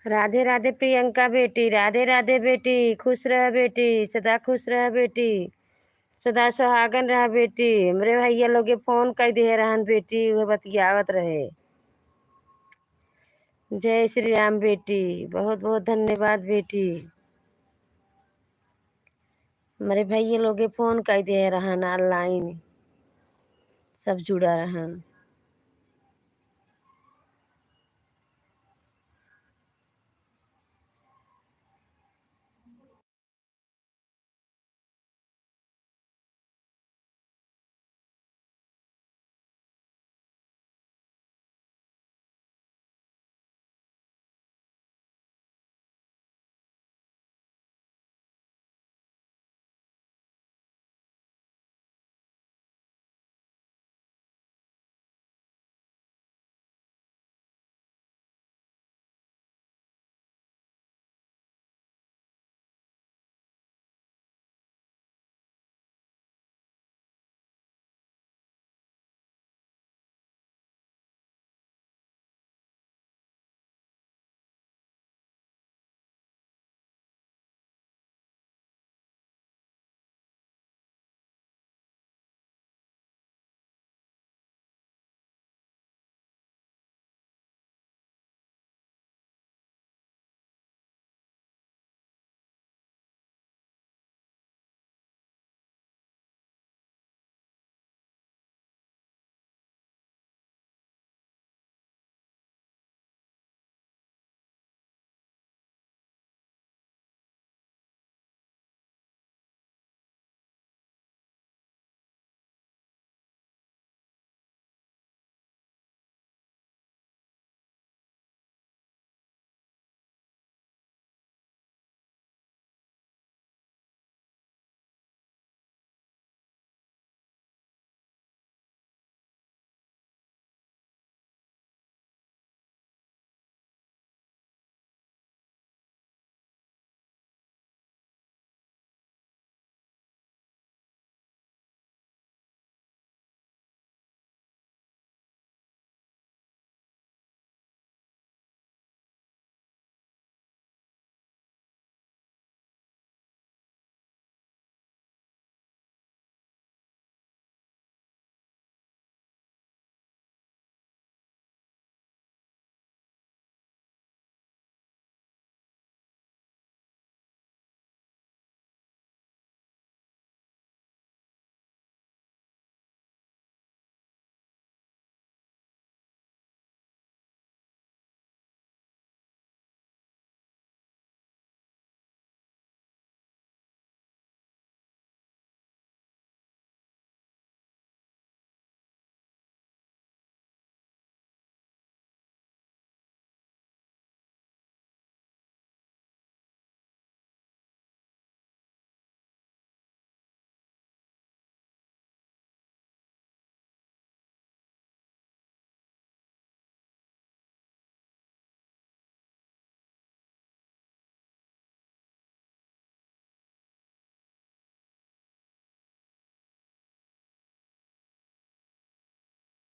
राधे राधे प्रियंका बेटी, राधे राधे बेटी, खुश रह बेटी, सदा खुश रह बेटी, सदा सुहागन रह बेटी। हमरे भैया लोगे फोन कर दे रहन बेटी, वह बतियावत रहे। जय श्री राम बेटी, बहुत बहुत धन्यवाद बेटी। हमारे भैया लोगे फोन कर दे रहन, ऑनलाइन सब जुड़ा रहन।